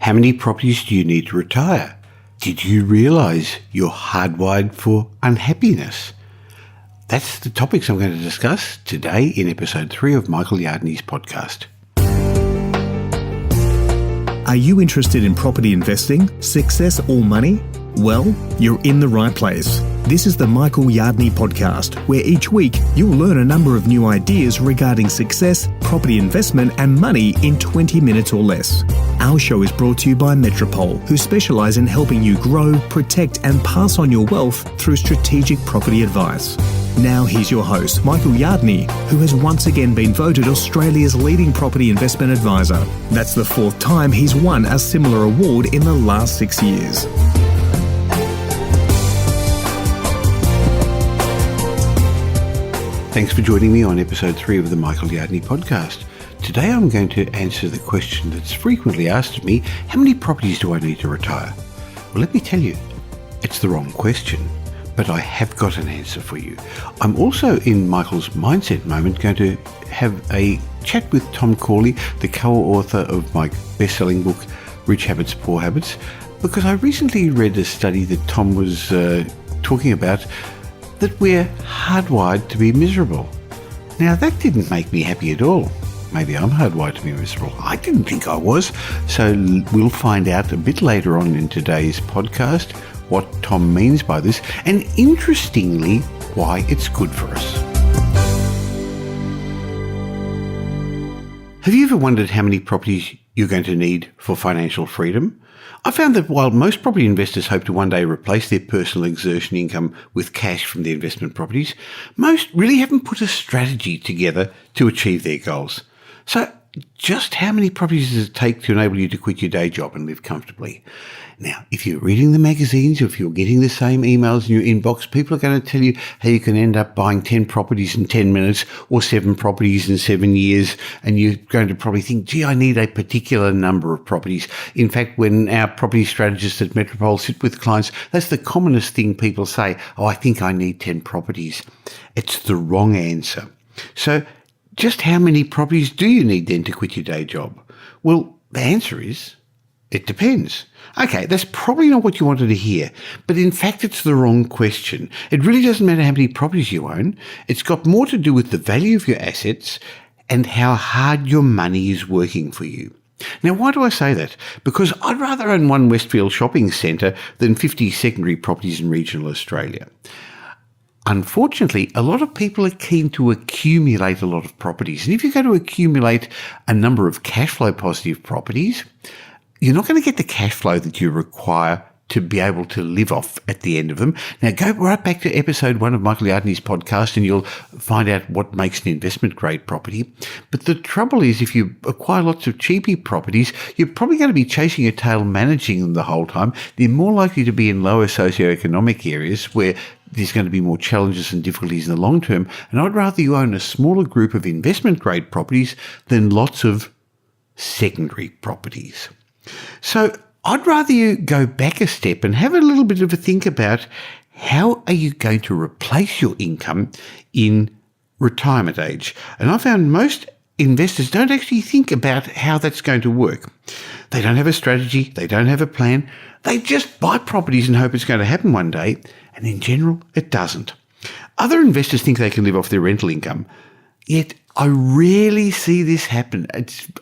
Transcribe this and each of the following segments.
How many properties do you need to retire? Did you realise you're hardwired for unhappiness? That's the topics I'm going to discuss today in episode 3 of Michael Yardney's podcast. Are you interested in property investing, success or money? Well, you're in the right place. This is the Michael Yardney podcast, where each week you'll learn a number of new ideas regarding success, property investment and money in 20 minutes or less. Our show is brought to you by Metropole, who specialise in helping you grow, protect and pass on your wealth through strategic property advice. Now here's your host, Michael Yardney, who has once again been voted Australia's leading property investment advisor. That's the 4th time he's won a similar award in the last 6 years. Thanks for joining me on episode 3 of the Michael Yardney podcast. Today I'm going to answer the question that's frequently asked of me: how many properties do I need to retire? Well, let me tell you, it's the wrong question, but I have got an answer for you. I'm also, in Michael's mindset moment, going to have a chat with Tom Corley, the co-author of my best-selling book, Rich Habits, Poor Habits, because I recently read a study that Tom was talking about that we're hardwired to be miserable. Now, that didn't make me happy at all. Maybe I'm hardwired to be miserable. I didn't think I was. So we'll find out a bit later on in today's podcast what Tom means by this, and interestingly, why it's good for us. Have you ever wondered how many properties you're going to need for financial freedom? I found that while most property investors hope to one day replace their personal exertion income with cash from their investment properties, most really haven't put a strategy together to achieve their goals. So just how many properties does it take to enable you to quit your day job and live comfortably? Now, if you're reading the magazines or if you're getting the same emails in your inbox, people are going to tell you how you can end up buying 10 properties in 10 minutes or 7 properties in 7 years. And you're going to probably think, gee, I need a particular number of properties. In fact, when our property strategists at Metropole sit with clients, that's the commonest thing people say. Oh, I think I need 10 properties. It's the wrong answer. So just how many properties do you need then to quit your day job? Well, the answer is, it depends. Okay, that's probably not what you wanted to hear, but in fact it's the wrong question. It really doesn't matter how many properties you own. It's got more to do with the value of your assets and how hard your money is working for you. Now, why do I say that? Because I'd rather own one Westfield shopping centre than 50 secondary properties in regional Australia. Unfortunately, a lot of people are keen to accumulate a lot of properties. And if you're going to accumulate a number of cash flow positive properties, you're not going to get the cash flow that you require to be able to live off at the end of them. Now, go right back to episode 1 of Michael Yardney's podcast and you'll find out what makes an investment grade property. But the trouble is, if you acquire lots of cheapy properties, you're probably going to be chasing your tail managing them the whole time. They're more likely to be in lower socioeconomic areas where there's going to be more challenges and difficulties in the long term. And I'd rather you own a smaller group of investment grade properties than lots of secondary properties. So I'd rather you go back a step and have a little bit of a think about how are you going to replace your income in retirement age. And I found most investors don't actually think about how that's going to work. They don't have a strategy. They don't have a plan. They just buy properties and hope it's going to happen one day. And in general, it doesn't. Other investors think they can live off their rental income. Yet I rarely see this happen.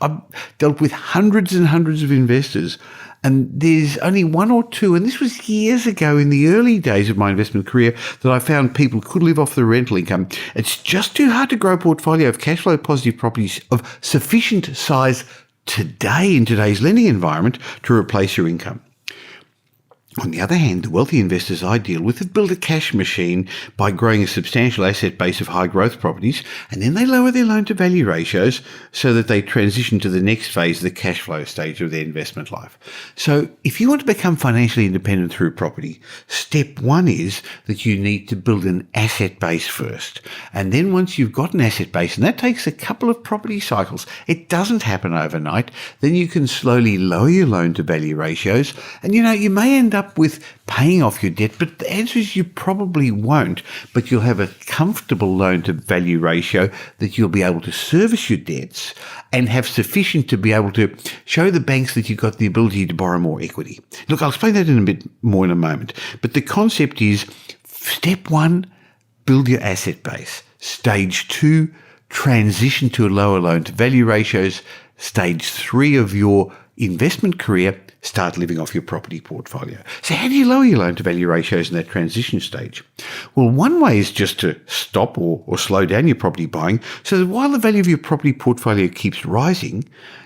I've dealt with hundreds and hundreds of investors, and there's only one or two, and this was years ago in the early days of my investment career, that I found people could live off their rental income. It's just too hard to grow a portfolio of cash flow positive properties of sufficient size today in today's lending environment to replace your income. On the other hand, the wealthy investors I deal with have built a cash machine by growing a substantial asset base of high growth properties, and then they lower their loan to value ratios so that they transition to the next phase, the cash flow stage of their investment life. So if you want to become financially independent through property, step 1 is that you need to build an asset base first. And then once you've got an asset base, and that takes a couple of property cycles, it doesn't happen overnight, then you can slowly lower your loan to value ratios, and you may end up up with paying off your debt? But the answer is you probably won't, but you'll have a comfortable loan to value ratio that you'll be able to service your debts and have sufficient to be able to show the banks that you've got the ability to borrow more equity. Look, I'll explain that in a bit more in a moment, but the concept is step one, build your asset base. Stage two, transition to a lower loan to value ratios. Stage three of your investment career, start living off your property portfolio. So how do you lower your loan to value ratios in that transition stage? Well, one way is just to stop or slow down your property buying so that while the value of your property portfolio keeps rising,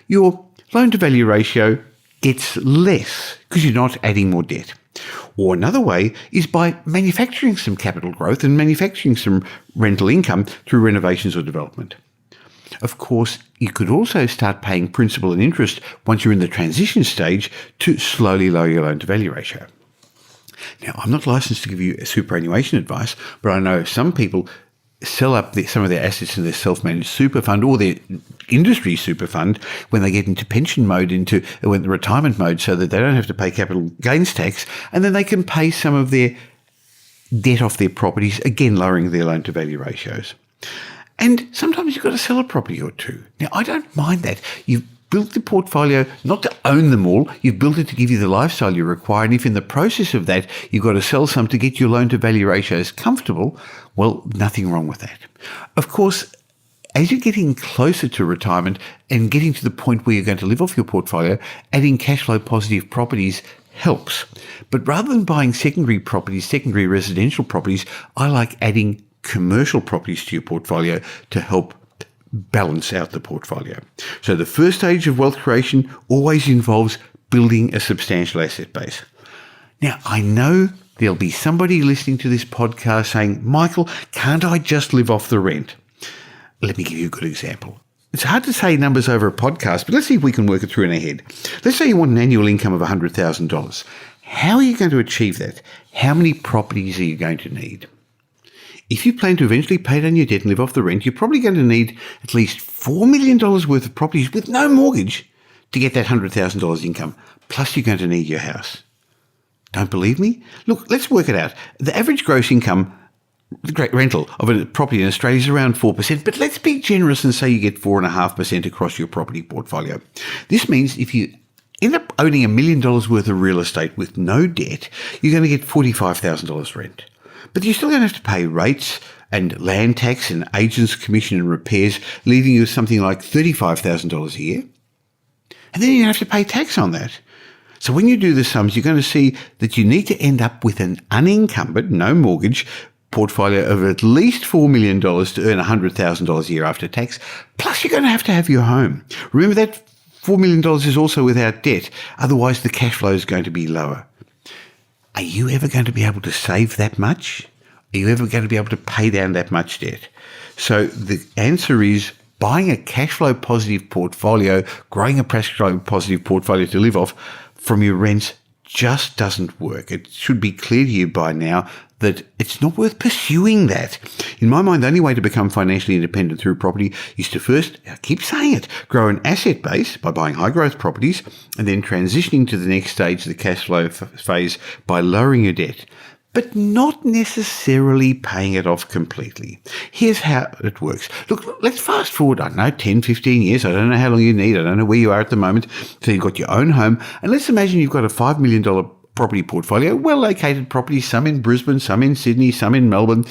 your loan to value ratio gets less because you're not adding more debt. Or another way is by manufacturing some capital growth and manufacturing some rental income through renovations or development. Of course, you could also start paying principal and interest once you're in the transition stage to slowly lower your loan to value ratio. Now, I'm not licensed to give you superannuation advice, but I know some people sell up some of their assets in their self-managed super fund or their industry super fund when they get into pension mode, into retirement mode, so that they don't have to pay capital gains tax, and then they can pay some of their debt off their properties, again lowering their loan to value ratios. And sometimes you've got to sell a property or two. Now, I don't mind that. You've built the portfolio not to own them all. You've built it to give you the lifestyle you require. And if in the process of that, you've got to sell some to get your loan to value ratios comfortable, well, nothing wrong with that. Of course, as you're getting closer to retirement and getting to the point where you're going to live off your portfolio, adding cash flow positive properties helps. But rather than buying secondary properties, secondary residential properties, I like adding commercial properties to your portfolio to help balance out the portfolio. So the first stage of wealth creation always involves building a substantial asset base. Now, I know there'll be somebody listening to this podcast saying, Michael, can't I just live off the rent? Let me give you a good example. It's hard to say numbers over a podcast, but let's see if we can work it through in our head. Let's say you want an annual income of $100,000. How are you going to achieve that? How many properties are you going to need? If you plan to eventually pay down your debt and live off the rent, you're probably going to need at least $4 million worth of properties with no mortgage to get that $100,000 income. Plus, you're going to need your house. Don't believe me? Look, let's work it out. The average gross income, the great rental of a property in Australia is around 4%, but let's be generous and say you get 4.5% across your property portfolio. This means if you end up owning $1 million worth of real estate with no debt, you're going to get $45,000 rent. But you're still going to have to pay rates and land tax and agents' commission and repairs, leaving you something like $35,000 a year. And then you're going to have to pay tax on that. So when you do the sums, you're going to see that you need to end up with an unencumbered, no mortgage, portfolio of at least $4 million to earn $100,000 a year after tax. Plus, you're going to have your home. Remember that $4 million is also without debt. Otherwise, the cash flow is going to be lower. Are you ever going to be able to save that much? Are you ever going to be able to pay down that much debt? So the answer is buying a cash flow positive portfolio, growing a cash flow positive portfolio to live off from your rents just doesn't work. It should be clear to you by now that it's not worth pursuing that. In my mind, the only way to become financially independent through property is to first, I keep saying it, grow an asset base by buying high growth properties and then transitioning to the next stage, the cash flow phase, by lowering your debt, but not necessarily paying it off completely. Here's how it works. Look, let's fast forward, I don't know, 10, 15 years. I don't know how long you need. I don't know where you are at the moment. So you've got your own home. And let's imagine you've got a $5 million property portfolio, well-located properties, some in Brisbane, some in Sydney, some in Melbourne.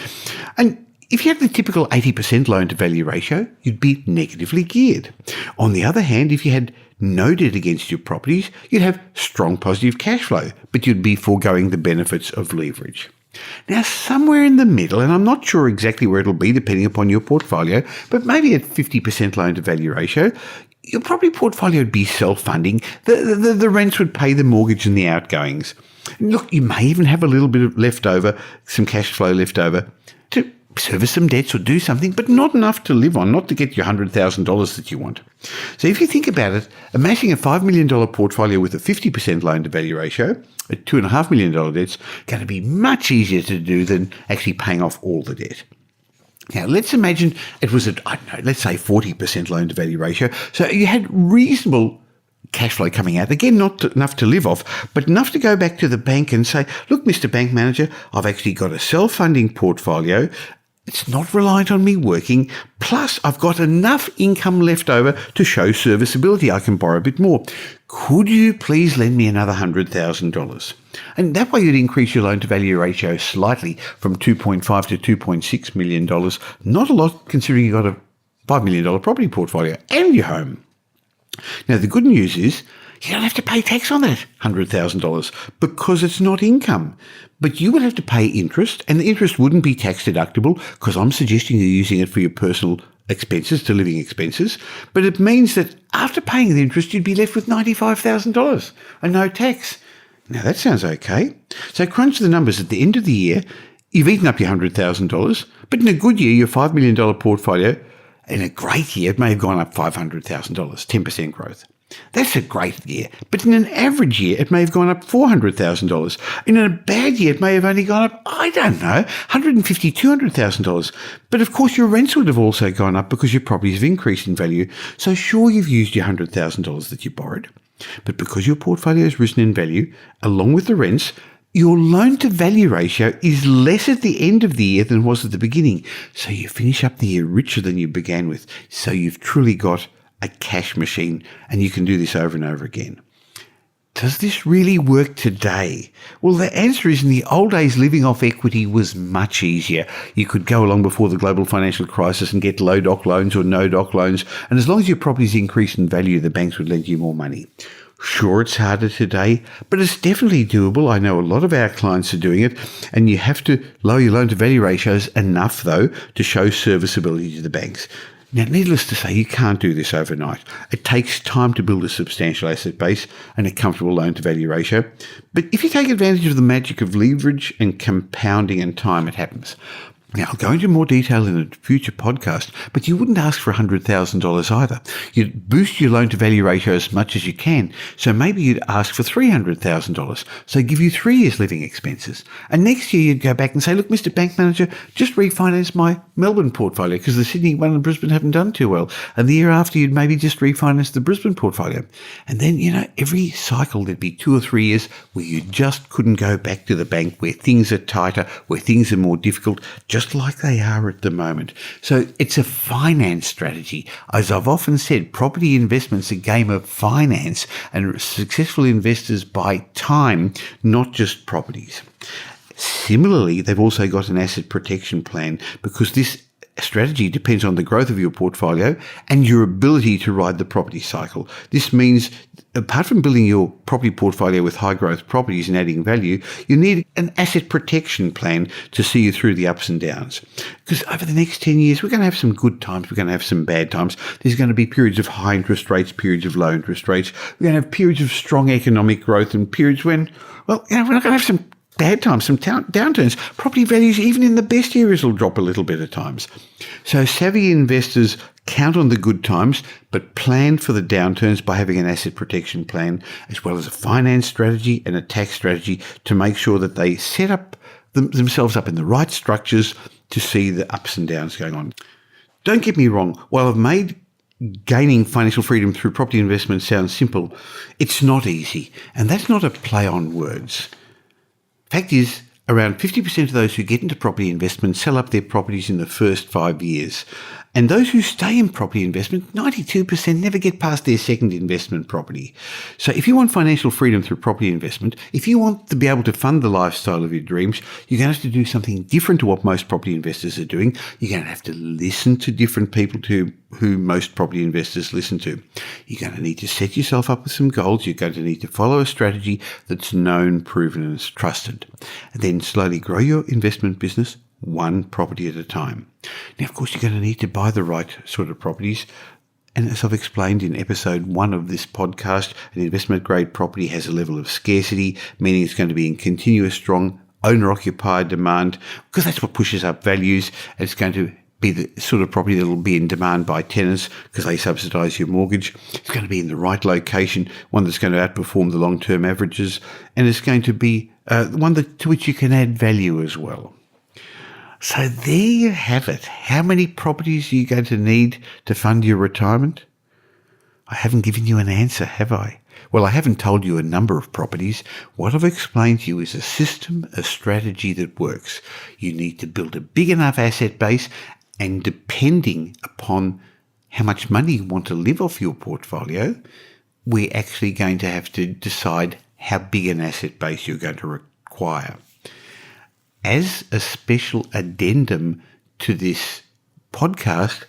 And if you had the typical 80% loan-to-value ratio, you'd be negatively geared. On the other hand, if you had no debt against your properties, you'd have strong positive cash flow, but you'd be foregoing the benefits of leverage. Now, somewhere in the middle, and I'm not sure exactly where it'll be depending upon your portfolio, but maybe at 50% loan-to-value ratio, your property portfolio would be self-funding. The rents would pay the mortgage and the outgoings. Look, you may even have a little bit of leftover, some cash flow left over to service some debts or do something, but not enough to live on, not to get your $100,000 that you want. So if you think about it, amassing a $5 million portfolio with a 50% loan-to-value ratio, at $2.5 million debt's going to be much easier to do than actually paying off all the debt. Now, let's imagine it was at, let's say 40% loan-to-value ratio. So you had reasonable cash flow coming out. Again, not enough to live off, but enough to go back to the bank and say, look, Mr. Bank Manager, I've actually got a self-funding portfolio. It's not reliant on me working. Plus, I've got enough income left over to show serviceability. I can borrow a bit more. Could you please lend me another $100,000? And that way you'd increase your loan-to-value ratio slightly from $2.5 to $2.6 million. Not a lot considering you've got a $5 million property portfolio and your home. Now, the good news is you don't have to pay tax on that $100,000 because it's not income. But you would have to pay interest, and the interest wouldn't be tax deductible because I'm suggesting you're using it for your personal expenses, to living expenses. But it means that after paying the interest, you'd be left with $95,000 and no tax. Now, that sounds okay. So crunch the numbers at the end of the year. You've eaten up your $100,000, but in a good year, your $5 million portfolio, in a great year, it may have gone up $500,000, 10% growth. That's a great year. But in an average year, it may have gone up $400,000. In a bad year, it may have only gone up, I don't know, $150,000, $200,000. But of course, your rents would have also gone up because your properties have increased in value. So sure, you've used your $100,000 that you borrowed. But because your portfolio has risen in value, along with the rents, your loan-to-value ratio is less at the end of the year than was at the beginning. So you finish up the year richer than you began with. So you've truly got a cash machine, and you can do this over and over again. Does this really work today? Well, the answer is in the old days, living off equity was much easier. You could go along before the global financial crisis and get low doc loans or no doc loans, and as long as your properties increased in value, the banks would lend you more money. Sure, it's harder today, but it's definitely doable. I know a lot of our clients are doing it, and you have to lower your loan-to-value ratios enough, though, to show serviceability to the banks. Now, needless to say, you can't do this overnight. It takes time to build a substantial asset base and a comfortable loan-to-value ratio. But if you take advantage of the magic of leverage and compounding and time, it happens. Now, I'll go into more detail in a future podcast, but you wouldn't ask for $100,000 either. You'd boost your loan-to-value ratio as much as you can. So maybe you'd ask for $300,000. So give you 3 years living expenses. And next year you'd go back and say, look, Mr. Bank Manager, just refinance my Melbourne portfolio because the Sydney one and Brisbane haven't done too well. And the year after you'd maybe just refinance the Brisbane portfolio. And then, every cycle there'd be 2 or 3 years where you just couldn't go back to the bank, where things are tighter, where things are more difficult, just like they are at the moment. So it's a finance strategy. As I've often said, property investment's a game of finance, and successful investors buy time, not just properties. Similarly, they've also got an asset protection plan because this strategy depends on the growth of your portfolio and your ability to ride the property cycle. This means, apart from building your property portfolio with high growth properties and adding value, you need an asset protection plan to see you through the ups and downs. Because over the next 10 years, we're going to have some good times, we're going to have some bad times. There's going to be periods of high interest rates, periods of low interest rates. We're going to have periods of strong economic growth and periods when, we're not going to have some bad times, some downturns. Property values, even in the best areas, will drop a little bit at times. So savvy investors count on the good times, but plan for the downturns by having an asset protection plan, as well as a finance strategy and a tax strategy to make sure that they set up themselves up in the right structures to see the ups and downs going on. Don't get me wrong, while I've made gaining financial freedom through property investment sound simple, it's not easy, and that's not a play on words. Fact is, around 50% of those who get into property investment sell up their properties in the first 5 years. And those who stay in property investment, 92% never get past their second investment property. So if you want financial freedom through property investment, if you want to be able to fund the lifestyle of your dreams, you're going to have to do something different to what most property investors are doing. You're going to have to listen to different people to who most property investors listen to. You're going to need to set yourself up with some goals. You're going to need to follow a strategy that's known, proven, and is trusted. And then slowly grow your investment business one property at a time. Now, of course, you're going to need to buy the right sort of properties. And as I've explained in episode 1 of this podcast, an investment-grade property has a level of scarcity, meaning it's going to be in continuous strong owner-occupied demand, because that's what pushes up values. And it's going to be the sort of property that will be in demand by tenants because they subsidise your mortgage. It's going to be in the right location, one that's going to outperform the long-term averages, and it's going to be one to which you can add value as well. So there you have it. How many properties are you going to need to fund your retirement? I haven't given you an answer, have I? Well, I haven't told you a number of properties. What I've explained to you is a system, a strategy that works. You need to build a big enough asset base, and depending upon how much money you want to live off your portfolio, we're actually going to have to decide how big an asset base you're going to require. As a special addendum to this podcast,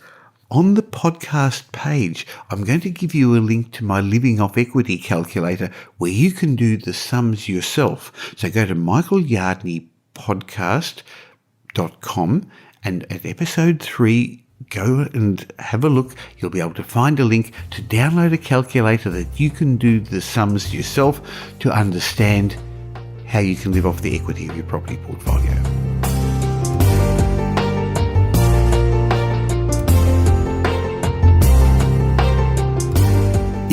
on the podcast page, I'm going to give you a link to my living off equity calculator where you can do the sums yourself. So go to michaelyardneypodcast.com, and at episode 3, go and have a look. You'll be able to find a link to download a calculator that you can do the sums yourself to understand how you can live off the equity of your property portfolio.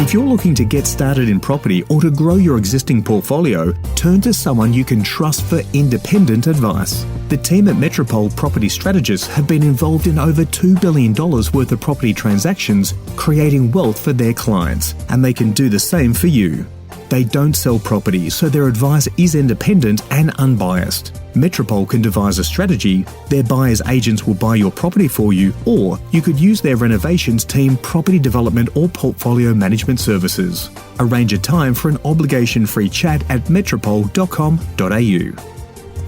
If you're looking to get started in property or to grow your existing portfolio, turn to someone you can trust for independent advice. The team at Metropole Property Strategists have been involved in over $2 billion worth of property transactions, creating wealth for their clients, and they can do the same for you. They don't sell property, so their advice is independent and unbiased. Metropole can devise a strategy, their buyer's agents will buy your property for you, or you could use their renovations team, property development or portfolio management services. Arrange a time for an obligation-free chat at metropole.com.au.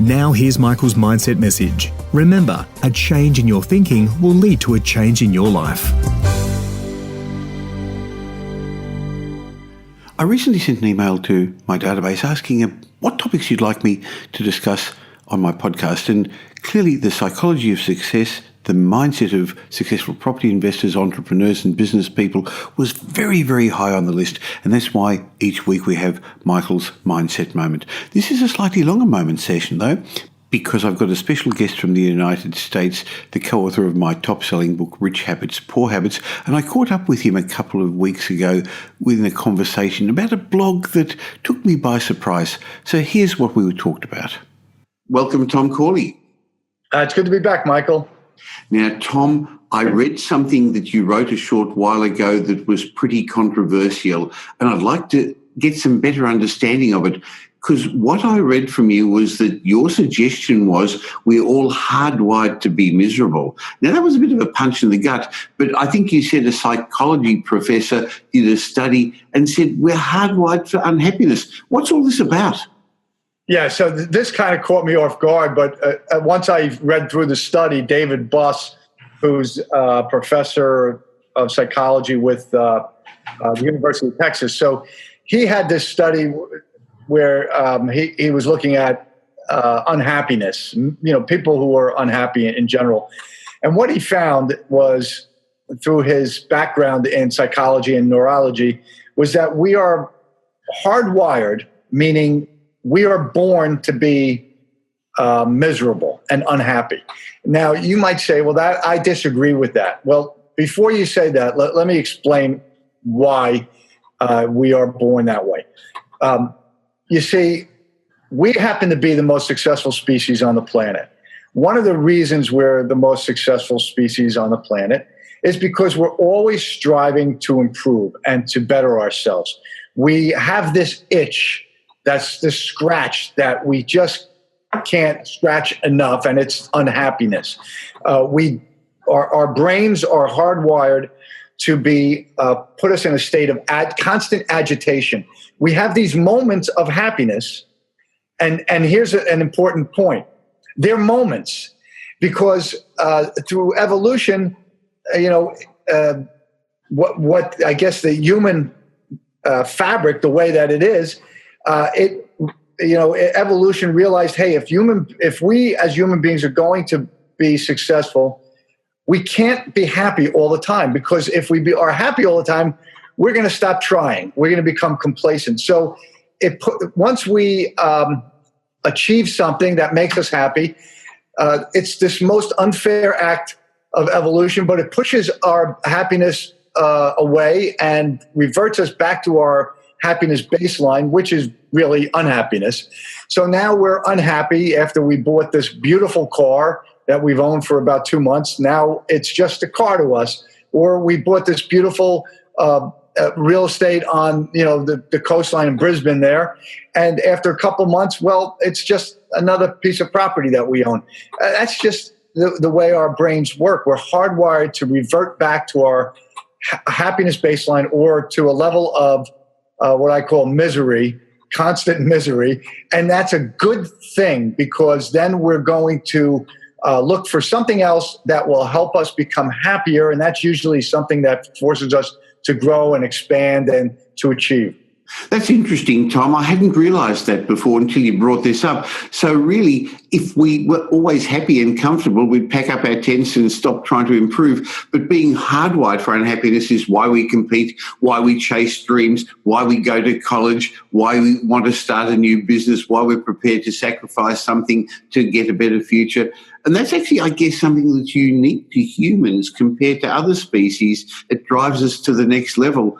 Now here's Michael's mindset message. Remember, a change in your thinking will lead to a change in your life. I recently sent an email to my database asking what topics you'd like me to discuss on my podcast, and clearly the psychology of success, the mindset of successful property investors, entrepreneurs and business people was very, very high on the list, and that's why each week we have Michael's Mindset Moment. This is a slightly longer moment session though, because I've got a special guest from the United States, the co-author of my top-selling book, Rich Habits, Poor Habits, and I caught up with him a couple of weeks ago within a conversation about a blog that took me by surprise. So here's what we talked about. Welcome, Tom Corley. It's good to be back, Michael. Now, Tom, I read something that you wrote a short while ago that was pretty controversial, and I'd like to get some better understanding of it. Because what I read from you was that your suggestion was we're all hardwired to be miserable. Now, that was a bit of a punch in the gut, but I think you said a psychology professor did a study and said we're hardwired for unhappiness. What's all this about? Yeah, so this kind of caught me off guard, but once I read through the study, David Buss, who's a professor of psychology with the University of Texas, so he had this study where he was looking at unhappiness, people who are unhappy in general. And what he found was, through his background in psychology and neurology, was that we are hardwired, meaning we are born to be miserable and unhappy. Now, you might say, well, that I disagree with that. Well, before you say that, let me explain why we are born that way. You see, we happen to be the most successful species on the planet. One of the reasons we're the most successful species on the planet is because we're always striving to improve and to better ourselves. We have this itch, that's this scratch that we just can't scratch enough, and it's unhappiness. Our brains are hardwired to be put us in a state of constant agitation. We have these moments of happiness, and here's an important point. They're moments because through evolution, what I guess the human fabric, the way that it is, evolution realized, hey, if we as human beings are going to be successful, we can't be happy all the time, because if we are happy all the time, we're going to stop trying. We're going to become complacent. So once we achieve something that makes us happy, it's this most unfair act of evolution, but it pushes our happiness away and reverts us back to our happiness baseline, which is really unhappiness. So now we're unhappy after we bought this beautiful car that we've owned for about 2 months. Now it's just a car to us. Or we bought this beautiful real estate on, the coastline in Brisbane there. And after a couple of months, well, it's just another piece of property that we own. That's just the way our brains work. We're hardwired to revert back to our happiness baseline, or to a level of what I call misery, constant misery. And that's a good thing, because then we're going to look for something else that will help us become happier. And that's usually something that forces us to grow and expand and to achieve. That's interesting, Tom. I hadn't realised that before until you brought this up. So really, if we were always happy and comfortable, we'd pack up our tents and stop trying to improve. But being hardwired for unhappiness is why we compete, why we chase dreams, why we go to college, why we want to start a new business, why we're prepared to sacrifice something to get a better future. And that's actually, I guess, something that's unique to humans compared to other species. It drives us to the next level.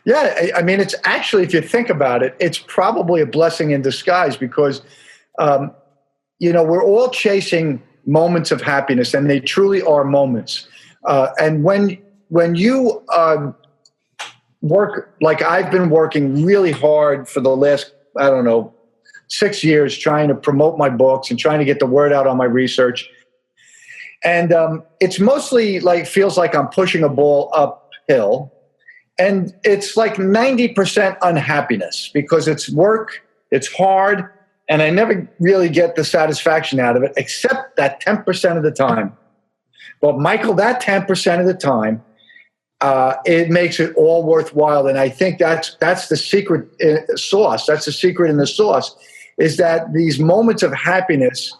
Yeah, I mean, it's actually, if you think about it, it's probably a blessing in disguise, because, we're all chasing moments of happiness, and they truly are moments. And when you work, like I've been working really hard for the last, 6 years, trying to promote my books and trying to get the word out on my research. And it's mostly feels like I'm pushing a ball uphill. And it's like 90% unhappiness, because it's work, it's hard, and I never really get the satisfaction out of it, except that 10% of the time. But Michael, that 10% of the time, it makes it all worthwhile. And I think that's the secret sauce. That's the secret in the sauce, is that these moments of happiness,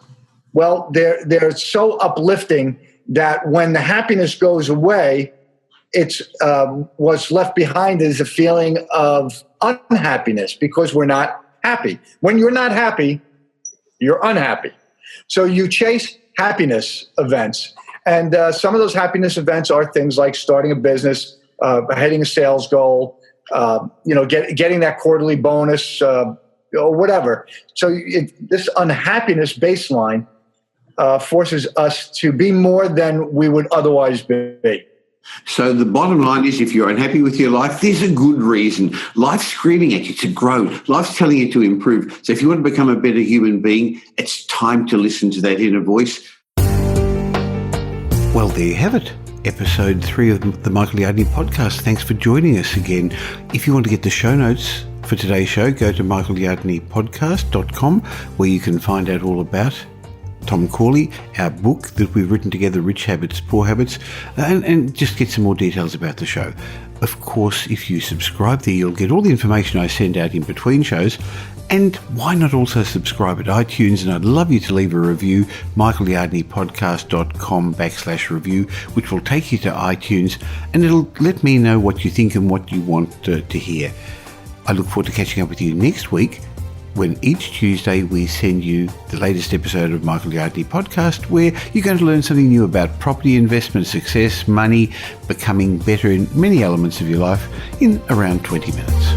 well, they're so uplifting that when the happiness goes away, it's what's left behind is a feeling of unhappiness, because we're not happy. When you're not happy, you're unhappy. So you chase happiness events. And some of those happiness events are things like starting a business, hitting a sales goal, getting that quarterly bonus, or whatever. So this unhappiness baseline forces us to be more than we would otherwise be. So the bottom line is, if you're unhappy with your life, there's a good reason. Life's screaming at you to grow. Life's telling you to improve. So if you want to become a better human being, it's time to listen to that inner voice. Well, there you have it. Episode 3 of the Michael Yardney podcast. Thanks for joining us again. If you want to get the show notes for today's show, go to michaelyardneypodcast.com, where you can find out all about Tom Corley, our book that we've written together, Rich Habits, Poor Habits, and just get some more details about the show. Of course, if you subscribe there, you'll get all the information I send out in between shows. And why not also subscribe at iTunes? And I'd love you to leave a review, michaelyardneypodcast.com/review, which will take you to iTunes, and it'll let me know what you think and what you want to hear. I look forward to catching up with you next week, when each Tuesday we send you the latest episode of Michael Yardney Podcast, where you're going to learn something new about property investment, success, money, becoming better in many elements of your life in around 20 minutes.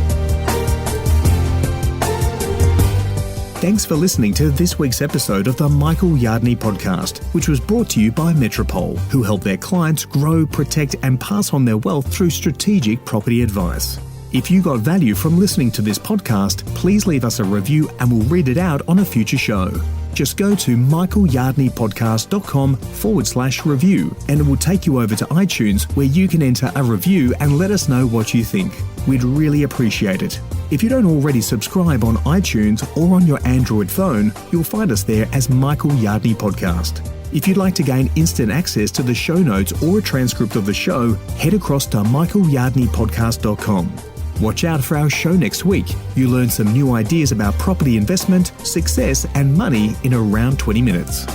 Thanks for listening to this week's episode of the Michael Yardney Podcast, which was brought to you by Metropole, who help their clients grow, protect, and pass on their wealth through strategic property advice. If you got value from listening to this podcast, please leave us a review and we'll read it out on a future show. Just go to michaelyardneypodcast.com/review and it will take you over to iTunes, where you can enter a review and let us know what you think. We'd really appreciate it. If you don't already subscribe on iTunes or on your Android phone, you'll find us there as Michael Yardney Podcast. If you'd like to gain instant access to the show notes or a transcript of the show, head across to michaelyardneypodcast.com. Watch out for our show next week. You learn some new ideas about property investment, success, and money in around 20 minutes.